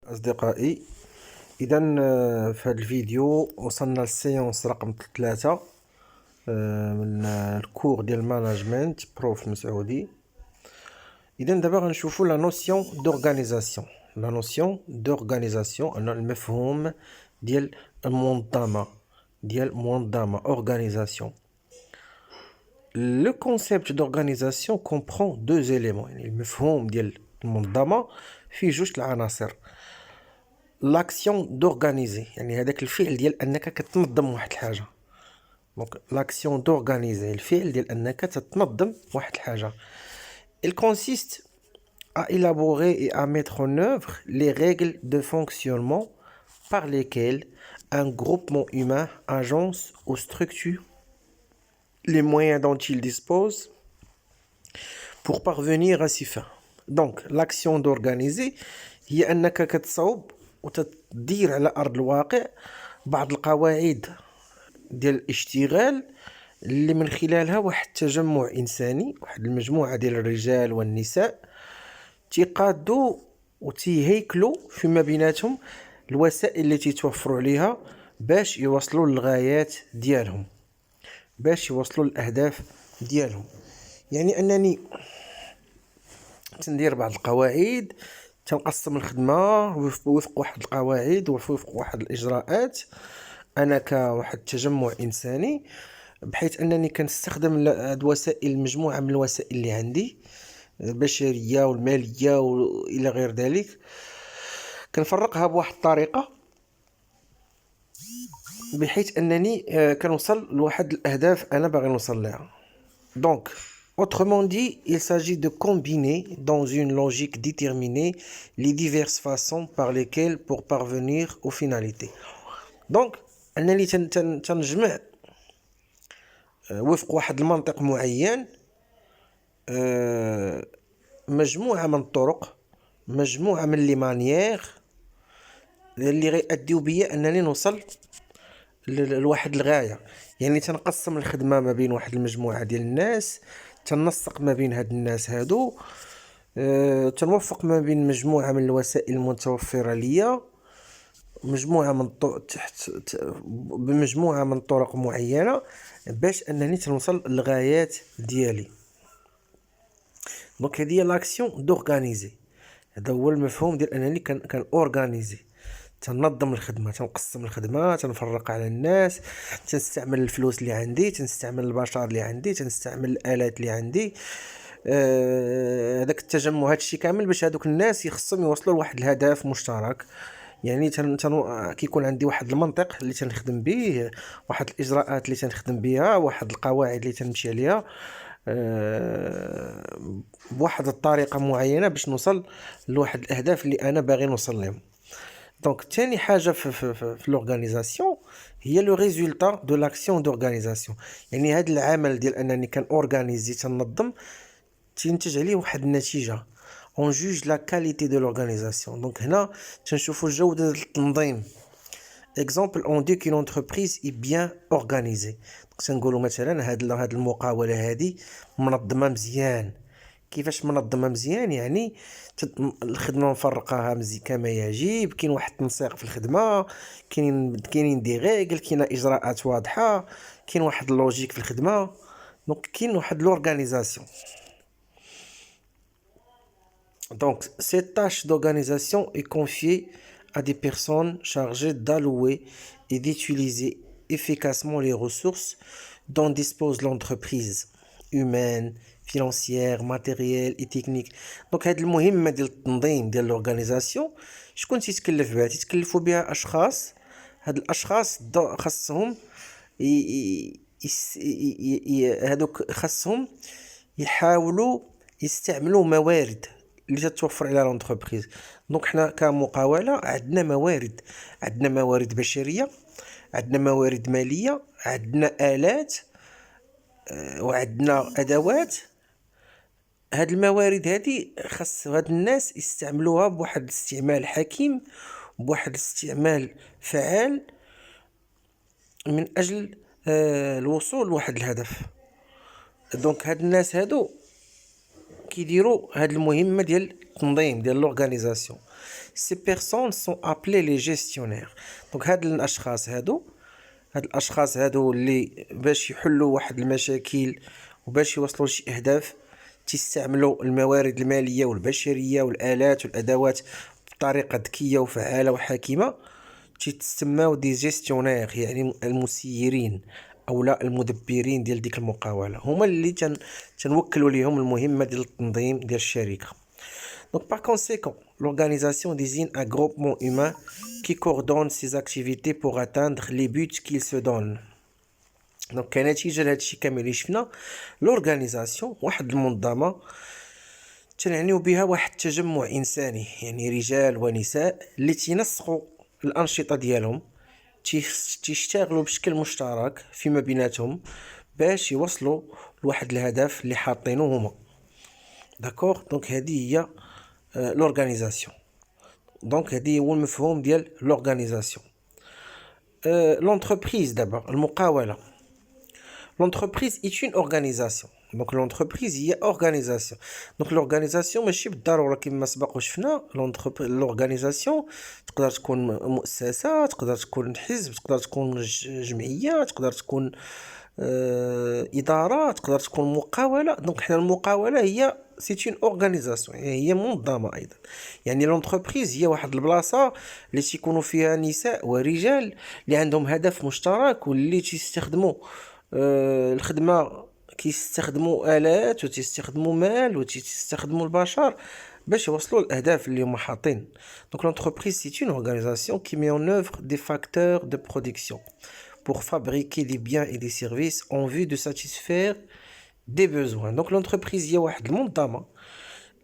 أصدقائي، إذا في هذا الفيديو وصلنا للسيونس رقم 3 من الكور ديال ماناجمنت بروف مسعودي. إذا دابا غنشوفو لا نوسيون دورغانيزاسيون، أن المفهوم ديال المنظمة أورغانيزاسيون. Le concept d'organisation comprend deux éléments. يعني المفهوم ديال المنظمة فيه جوج العناصر. لاكسيون دورغانيزي، يعني هذاك الفعل ديال انك كتنظم واحد الحاجه. دونك لاكسيون دورغانيزي، الفعل ديال انك تتنظم واحد الحاجه. il consiste à élaborer et à mettre en œuvre les règles de fonctionnement par lesquelles un groupement humain agence ou structure les moyens dont il dispose pour parvenir à ses fins. Donc l'action d'organiser هي انك كتصاوب وتدير على أرض الواقع بعض القواعد ديال الاشتغال اللي من خلالها واحد التجمع إنساني، واحد المجموعة ديال الرجال والنساء تيقادوا وتيهيكلوا فيما بيناتهم الوسائل التي توفروا عليها باش يوصلوا للغايات ديالهم، باش يوصلوا للأهداف ديالهم. يعني أنني تندير بعض القواعد، تنقسم الخدمة وفق واحد القواعد وفق واحد الإجراءات، أنا كواحد تجمع إنساني، بحيث أنني كنستخدم هاد الوسائل، مجموعة من الوسائل اللي عندي البشرية والمالية وإلى غير ذلك، كنفرقها بواحد الطريقة بحيث أنني كنوصل لواحد الأهداف أنا باغي نوصل لها. Donc, autrement dit, il s'agit de combiner dans une logique déterminée les diverses façons par lesquelles pour parvenir aux finalités. Donc, أنني تنجمع وفق واحد المنطق معين مجموعة من الطرق، مجموعة من لي مانيير اللي غيأديو بيا أنني نوصل لواحد الغاية. يعني تنقسم الخدمة ما بين واحد المجموعة ديال الناس، تنسق ما بين هاد الناس هادو، تنوفق ما بين مجموعة من الوسائل المتوفرة ليا، مجموعة من بمجموعة من طرق معينة باش أنني تنوصل للغايات ديالي. دونك هذه هي لاكسيون دورغانيزي، هذا هو المفهوم ديال أنني كان أورغانيزي، تنظم الخدمة، تنقسم الخدمة، تنفرق على الناس، تنستعمل الفلوس اللي عندي، تنستعمل البشر اللي عندي، تنستعمل الآلات اللي عندي، هذاك التجمع، هادشي كامل باش هادوك الناس يخصهم يوصلوا لواحد الهدف مشترك. يعني كيكون عندي واحد المنطق اللي تنخدم به، واحد الإجراءات اللي تنخدم بها، واحد القواعد اللي تنمشي عليها بواحد الطريقة معينة باش نوصل لواحد الأهداف اللي أنا باغي نوصل لهم. دونك تاني حاجة في l'organisation هي لو ريزولتا دو لاكسيون دورغانيزاسيون. يعني هاد العمل ديال أنني كنأورغانيزي، تنظم، تينتج عليه واحد النتيجة. on juge la qualité de l'organisation. Donc هنا تنشوفوا جودة التنظيم. exemple on dit qu'une entreprise est bien organisée. تنقولوا مثلا هاد المقاولة هادي منظمة مزيان. كيفاش منظمة مزيان؟ يعني الخدمة مفرقاها كما يجب، كاين واحد التنسيق في الخدمة، كاينين دي ريغل، كاينه اجراءات واضحة، كاين واحد اللوجيك في الخدمة. دونك كاين واحد لورغانيزاسيون. Donc, cette tâche d'organisation est confiée à des personnes chargées d'allouer et d'utiliser efficacement les ressources dont dispose l'entreprise, humaine, financière, matérielle et technique. Donc, هاد المهمة ديال التنظيم ديال l'organisation شكون تيتكلف بها؟ تيتكلفوا بها أشخاص. هاد الأشخاص خاصهم هادوك خاصهم يحاولوا يستعملوا موارد اللي تتوفر على لونتربريز. دونك حنا كمقاولة عندنا موارد بشرية، عندنا موارد مالية، عندنا آلات، وعندنا أدوات. هاد الموارد هادي خاص هاد الناس يستعملوها بواحد الاستعمال حكيم، بواحد الاستعمال فعال، من أجل الوصول لواحد الهدف. دونك هاد الناس هادو كيديروا هاد المهمة ديال التنظيم ديال لورغانيزاسيون. Ces personnes sont appelées les gestionnaires. Donc هاد الاشخاص هادو اللي باش يحلوا واحد المشاكل وباش يوصلوا لشي اهداف تستعملوا الموارد الماليه والبشريه والالات والادوات بطريقه ذكيه وفعاله وحكيمه، تسماو دي جيستيونير، يعني المسيرين او لا المدبرين ديال ديك المقاوله، هما اللي تنوكلوا ليهم المهمه ديال التنظيم ديال الشركه. Donc par conséquent, l'organisation désigne un groupement humain qui coordonne ses activités pour atteindre les buts qu'il se donne. Donc كنتيجة لهادشي كامل اللي شفنا، l'organisation واحد المنظمة تنعنيو بها واحد التجمع إنساني، يعني رجال ونساء اللي تينسقوا الأنشطة ديالهم، تيشتغلوا بشكل مشترك فيما بيناتهم باش يوصلوا لواحد الهدف اللي حاطينه هما. داكوغ، دونك هذه هي l'organisation. Donc هذه هو المفهوم ديال l'organisation. L'entreprise d'abord، المقاولة. L'entreprise est une organisation. Donc l'entreprise هي organisation. Donc l'organisation ماشي بالضرورة كما سبق وشفنا، l'organisation تقدر تكون مؤسسة، تقدر تكون حزب، تقدر تكون جمعية، تقدر تكون إدارة، تقدر تكون مقاولة. دونك حنا المقاولة هي سي اون اورغانيزاسيون، هي منظمه ايضا. يعني لونتربريز هي واحد البلاصه اللي تيكونوا فيها نساء ورجال اللي عندهم هدف مشترك واللي تيستخدموا الخدمه، كيستخدموا آلات وتستخدموا مال وتستخدموا البشر باش يوصلوا الاهداف اللي هما حاطين. دونك لونتربريز سي اون اورغانيزاسيون qui met en œuvre des facteurs de production pour fabriquer des biens et des services en vue de satisfaire des besoins. Donc l'entreprise هي واحد المنظمة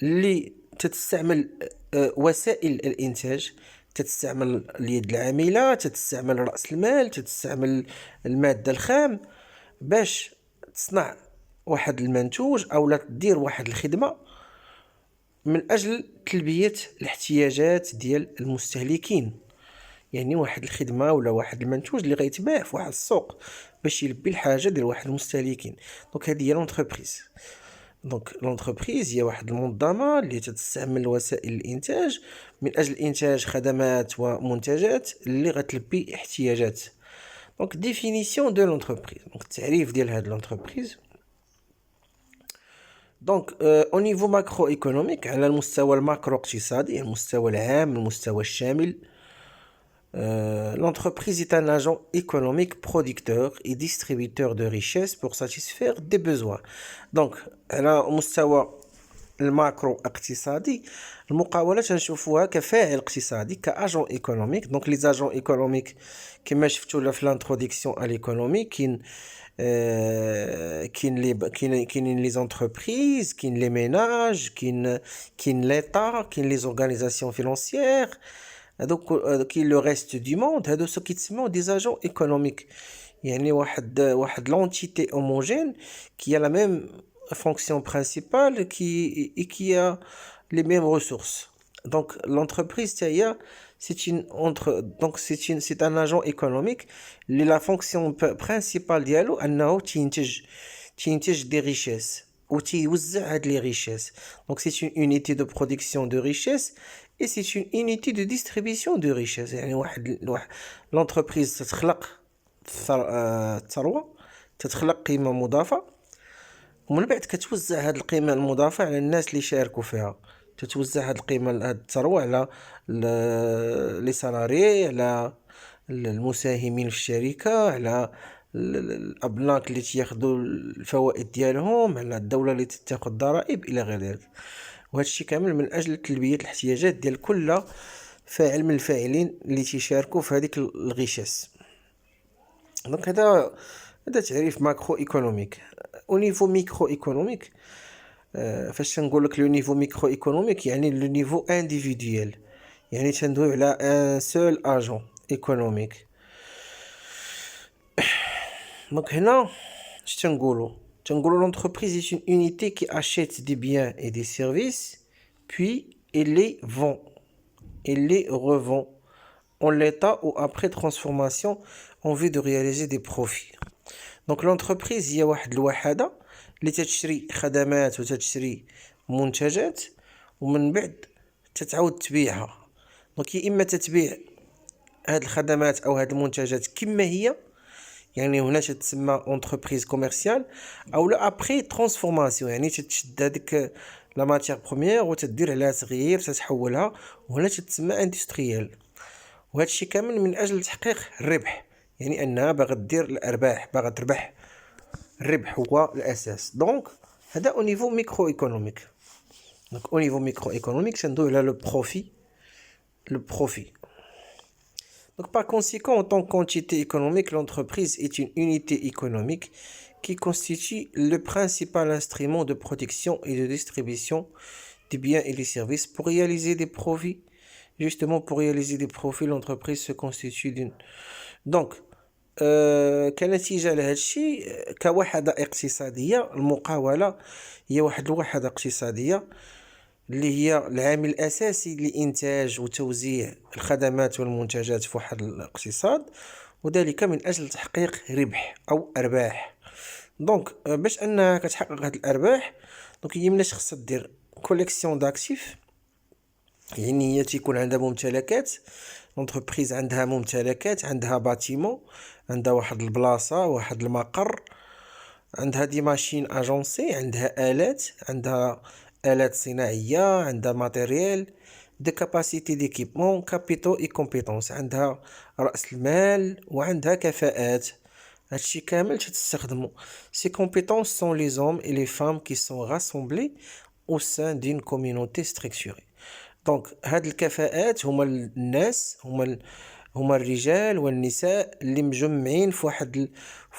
اللي تستعمل وسائل الإنتاج، تستعمل اليد العاملة، تستعمل رأس المال، تستعمل المادة الخام باش تصنع واحد المنتوج أو لا تدير واحد الخدمة من أجل تلبية الاحتياجات ديال المستهلكين. يعني واحد الخدمه ولا واحد المنتوج اللي غيتباع في واحد السوق باش يلبي الحاجه ديال واحد المستهلكين. دونك هذه هي لونتربريز. دونك لونتربريز هي واحد المنظمه اللي تستعمل وسائل الانتاج من اجل انتاج خدمات ومنتجات اللي غتلبي احتياجات. دونك ديفينيسيون دو لونتربريز، دونك التعريف ديال هاد لونتربريز. دونك او نيفو ماكرو ايكونوميك، على المستوى الماكرو اقتصادي، المستوى العام، المستوى الشامل، l'entreprise est un agent économique producteur et distributeur de richesses pour satisfaire des besoins. Donc على مستوى الماكرو اقتصادي، المقاولة تنشوفوها كفاعل اقتصادي، كاجون ايكونوميك. دونك لي زاجون ايكونوميك كما شفتوا في لانتروديكسيون على ليكونومي، كاين لي زونتربريز، كاين لي ميناج، كاين ليطا، كاين لي زورغانيزاسيون فينانسيير، كاين لو ريست دو موند. هادو سو كيتسموا دي زاجون ايكونوميك، يعني واحد لونتيتي هوموجين كي لا ميم fonction principale qui a les mêmes ressources. Donc l'entreprise c'est un agent économique. La fonction principale ديالو انه تينتج des richesses وتيوزع هاد les richesses. Donc c'est une unité de production de richesses et c'est une unité de distribution de richesses. يعني l'entreprise تتخلق ثروة، تتخلق قيمة مضافة، ومن بعد كتوزع هاد القيمة المضافة على الناس اللي شاركوا فيها. تتوزع هاد القيمة، هاد الثروة على لي سالاري، على المساهمين في الشركة، على الأبناك اللي تياخدوا الفوائد ديالهم، على الدولة اللي تتاخد الضرائب إلى غير ذلك. وهذا الشيء كامل من أجل تلبية الاحتياجات ديال كل فاعل من الفاعلين اللي تيشاركوا في هذيك الغيشاس. دونك هذا تعريف ماكرو ايكونوميك. او نيفو ميكرو ايكونوميك، فاش تنقول لك لو نيفو ميكرو ايكونوميك يعني لو نيفو انديفيدويل، يعني تندوي على ان سول اجون ايكونوميك. دونك هنا اش تنقولوا l'entreprise est une unité qui achète des biens et des services puis elle les vend et les revend en l'état ou après transformation en vue de réaliser des profits. دونك لونتربريز هي واحد الوحده اللي تشري خدمات وتشري منتجات ومن بعد تتعاود تبيعها دونك يا اما تتبيع هاد الخدمات او هاد المنتجات كما هي، يعني هنا تتسمى اونتربريز كوميرسيال، او لا ابري ترانسفورماسيون، يعني تتشد هذيك لا ماتيير بروميير وتدير عليها تغيير تتحولها، وهنا تتسمى اندستريال. وهذا الشيء كامل من اجل تحقيق الربح، يعني انها باغا دير الارباح، باغا تربح، الربح هو الاساس. دونك هذا او نيفو ميكرو ايكونوميك. دونك au niveau microéconomique, تندوي على le profit. Le profit. Donc par conséquent, en tant qu'entité économique, l'entreprise est une unité économique qui constitue le principal instrument de protection et de distribution des biens et des services. Pour réaliser des profits, justement pour réaliser des profits, l'entreprise se constitue d'une... Donc, كنتيجة لهذا الشيء كوحدة اقتصادية، المقاولة هي واحد الوحدة اقتصادية اللي هي العامل الأساسي لإنتاج وتوزيع الخدمات والمنتجات في واحد الاقتصاد، وذلك من أجل تحقيق ربح أو أرباح. دونك باش أنها كتحقق هاد الأرباح، دونك هي مناش خصها دير كوليكسيون داكتيف، يعني هي تيكون عندها ممتلكات. لونتربريز عندها ممتلكات، عندها باتيمون، عندها واحد البلاصة، واحد المقر، عندها دي ماشين اجونسي، عندها آلات، عندها آلات صناعية، عندها ماتيريال دي كاباسيتي ديكيبمون كابيتو اي كومبيتونس، عندها رأس المال وعندها كفاءات. هادشي كامل تستخدمو. Ces compétences sont les hommes et les femmes qui sont rassemblés au sein d'une communauté structurée. دونك هاد الكفاءات هما الناس، هما الرجال والنساء اللي مجمعين في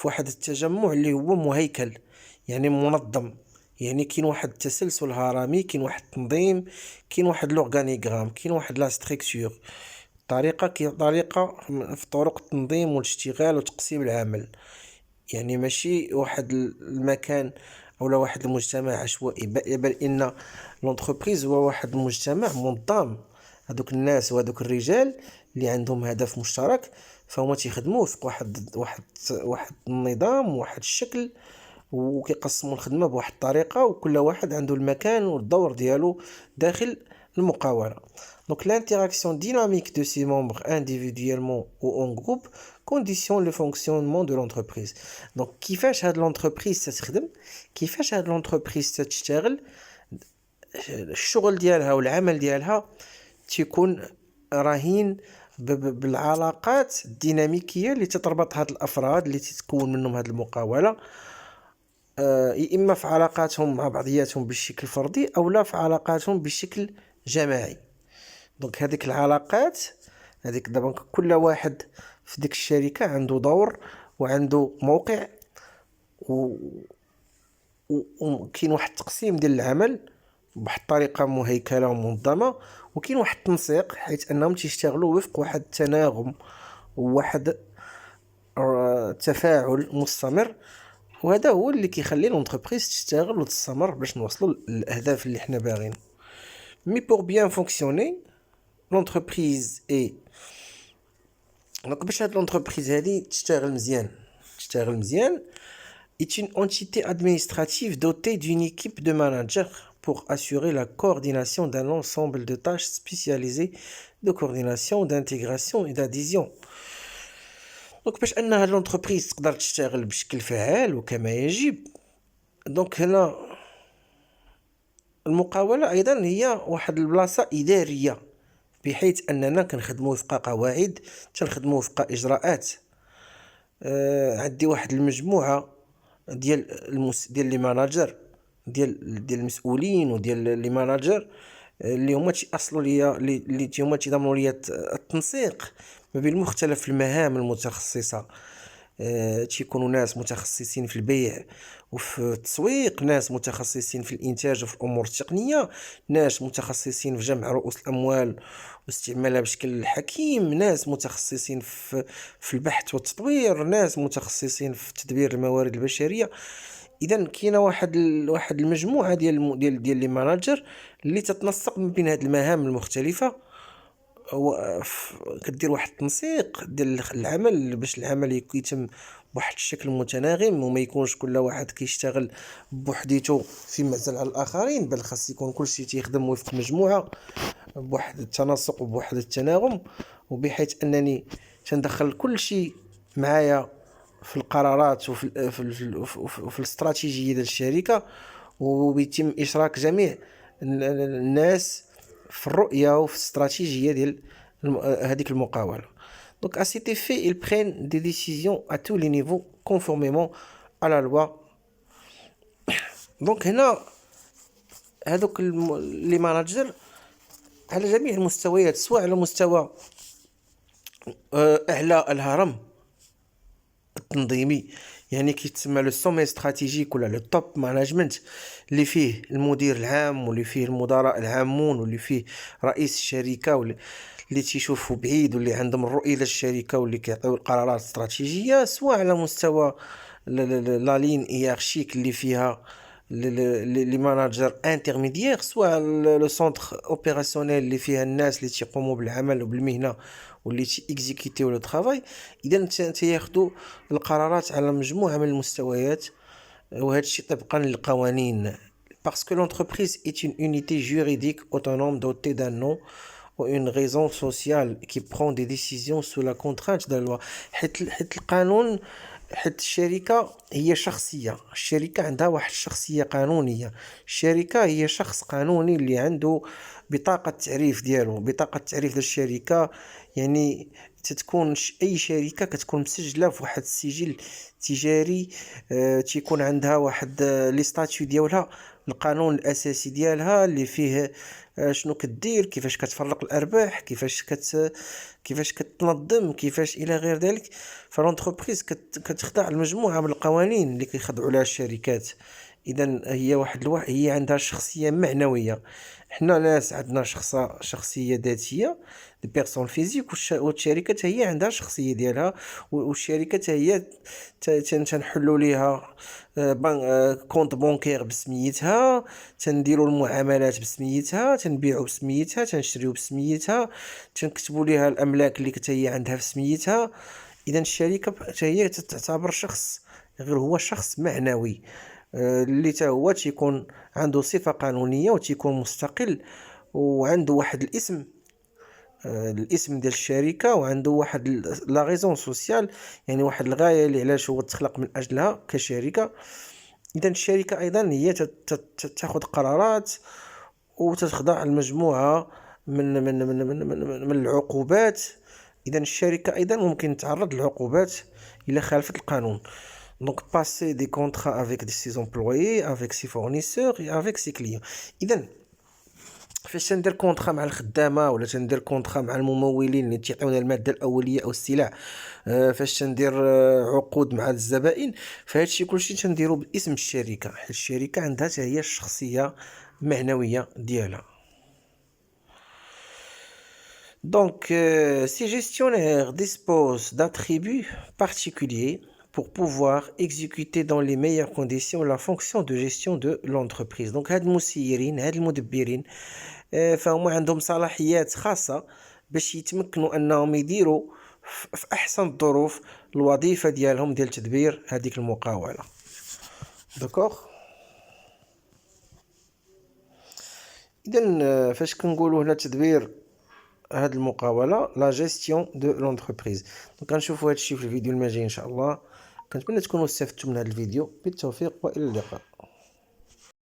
واحد التجمع اللي هو مهيكل، يعني منظم، يعني كاين واحد التسلسل هرمي، كاين واحد التنظيم، كاين واحد لورغانيغرام، كاين واحد لا ستركتور، طريقه في طرق التنظيم والاشتغال وتقسيم العمل. يعني ماشي واحد المكان او واحد المجتمع عشوائي، بل ان لونتربريز هو واحد المجتمع منظم. هذوك الناس وهذوك الرجال اللي عندهم هدف مشترك، فهما تيخدموا في واحد النظام وواحد الشكل، وكيقسموا الخدمه بواحد الطريقه، وكل واحد عنده المكان والدور ديالو داخل المقاولة. Donc l'interaction dynamique de ces membres individuellement ou en groupe conditionne le fonctionnement de l'entreprise. Donc كيفاش هاد l'entreprise تخدم، كيفاش هاد l'entreprise تشتغل، الشغل ديالها والعمل ديالها تيكون رهين بالعلاقات الديناميكية اللي تتربط هاد الأفراد اللي تتكون منهم هاد المقاولة، يا إما في علاقاتهم مع بعضياتهم بشكل فردي أو لا في علاقاتهم بشكل جماعي. دونك هذيك العلاقات، هذيك دابا كل واحد في ديك الشركة عنده دور وعنده موقع، وكاين واحد التقسيم ديال العمل بواحد الطريقة مهيكلة ومنظمة، وكاين واحد التنسيق حيث أنهم تيشتغلوا وفق واحد التناغم وواحد تفاعل مستمر. وهذا هو اللي كيخلي لونتربريز تشتغل وتستمر باش نوصلوا للأهداف اللي حنا باغيين. Mais pour bien fonctionner, l'entreprise est... Donc باش هاد l'entreprise هادي تشتغل مزيان est une entité administrative dotée d'une équipe de managers pour assurer la coordination d'un ensemble de tâches spécialisées de coordination, d'intégration et d'adhésion. Donc باش ان هاد l'entreprise تقدر تشتغل بشكل فعال وكما يجب، دونك هنا المقاولة أيضا هي واحد البلاصة إدارية، بحيث أننا كنخدمو وفق قواعد، تنخدمو وفق إجراءات. عندي واحد المجموعة ديال لي ماناجر، ديال المسؤولين وديال لي ماناجر اللي هما تيأصلوا ليا، اللي هما تيضمنوا ليا التنسيق ما بين مختلف المهام المتخصصة. تيكونوا ناس متخصصين في البيع وفي التسويق، ناس متخصصين في الانتاج وفي الامور التقنيه، ناس متخصصين في جمع رؤوس الاموال واستعمالها بشكل حكيم، ناس متخصصين في البحث والتطوير، ناس متخصصين في تدبير الموارد البشريه. اذا كاينه واحد المجموعه ديال لي ماناجر اللي تتنسق ما بين هذه المهام المختلفه، كدير واحد التنسيق ديال العمل باش العمل يتم بواحد الشكل متناغم، وما يكونش كل واحد كيشتغل بوحديتو في معزل على الاخرين، بل خاص يكون كلشي تيخدم وفق مجموعه بواحد التناسق وبواحد التناغم، وبحيث انني تندخل كلشي معايا في القرارات وفي الاستراتيجيه ديال الشركه، وبيتم اشراك جميع الناس في الرؤيه وفي الاستراتيجيه ديال هذيك المقاوله. Donc à cet effet, ils prennent des décisions à tous les niveaux conformément à la loi. Donc هنا هذوك لي ماناجر على جميع المستويات، سواء على مستوى اعلى الهرم التنظيمي، يعني كيتسمى لو سومي استراتيجيك ولا لو توب مانجمنت، اللي فيه المدير العام واللي فيه المدراء العامون واللي فيه رئيس الشركه اللي تيشوفوا بعيد واللي عندهم الرؤيه للشركه واللي كيعطيو القرارات الاستراتيجيه، سواء على مستوى لا لين ايارشيك اللي فيها لي ماناجر انترميديير، سواء لو سونتر اوبيراسيونيل اللي فيها الناس اللي تيقوموا بالعمل وبالمهنه واللي تيكزيكيتيو لو طرافاي. اذا تياخذوا القرارات على مجموعه من المستويات، وهذا الشيء طبقا للقوانين. parce que l'entreprise est une unité juridique autonome dotée d'un nom ou une raison sociale qui prend des décisions sous la contrainte de la loi. حيت القانون، حيت الشركه هي شخصيه، الشركه عندها واحد الشخصيه قانونيه، الشركه هي شخص قانوني اللي عنده بطاقه تعريف ديالو. بطاقه التعريف ديال الشركه يعني تتكون اي شركه كتكون مسجله في واحد السجل تجاري، تيكون عندها واحد لي ستاتيو ديالها، القانون الاساسي ديالها اللي فيه شنو كدير، كيفاش كتفرق الارباح، كيفاش كتنظم، كيفاش الى غير ذلك. فالونتربريز كتخضع لمجموعه من القوانين اللي كيخضعوا لها الشركات. اذا هي هي عندها شخصيه معنويه. حنا ناس عندنا شخصيه ذاتيه دي بيرسون فيزيك، والشركات هي عندها شخصيه ديالها، والشركات هي تنحلوا ليها كونط بونكير بسميتها، تنديروا المعاملات بسميتها، تنبيعوا بسميتها، تنشريوا بسميتها، تنكتبوا ليها الاملاك اللي هي عندها بسميتها. اذا الشركه هي تعتبر شخص، غير هو شخص معنوي اللي تا هو تيكون عنده صفه قانونيه وتيكون مستقل، وعنده واحد الاسم، الاسم ديال الشركه، وعنده واحد لا ريزون سوسيال، يعني واحد الغايه اللي علاش هو تخلق من اجلها كشركه. اذا الشركه ايضا هي تاخذ قرارات وتخضع المجموعه من العقوبات. اذا الشركه ايضا ممكن تعرض للعقوبات الى خالفت القانون. Donc passer des contrats avec ses employés, avec ses fournisseurs et avec ses clients. اذا فاش تندير كونطرا مع الخدامه ولا تندير كونطرا مع الممولين اللي تيعطيونا الماده الاوليه او السلع، فاش تندير عقود مع الزبائن، فهاد الشيء كلشي تنديرو باسم الشركه، حيت الشركه عندها حتى هي الشخصيه معنويه ديالها. Donc ces gestionnaires disposent d'attributs particuliers pour pouvoir exécuter dans les meilleures conditions la fonction de gestion de l'entreprise. Donc هاد المسيرين، هاد المدبرين، فهم عندهم صلاحيات خاصة باش يتمكنوا انهم يديروا في احسن الظروف الوظيفة ديالهم ديال تدبير هذيك المقاولة. داكوغ. اذا فاش كنقولوا هنا تدبير هاد المقاولة، لا جيستيون دو لونتربريز. دونك غنشوفوا هاد الشيء في الفيديو الماجي ان شاء الله. كنتمنى تكونوا استفدتوا من هذا الفيديو. بالتوفيق والى اللقاء.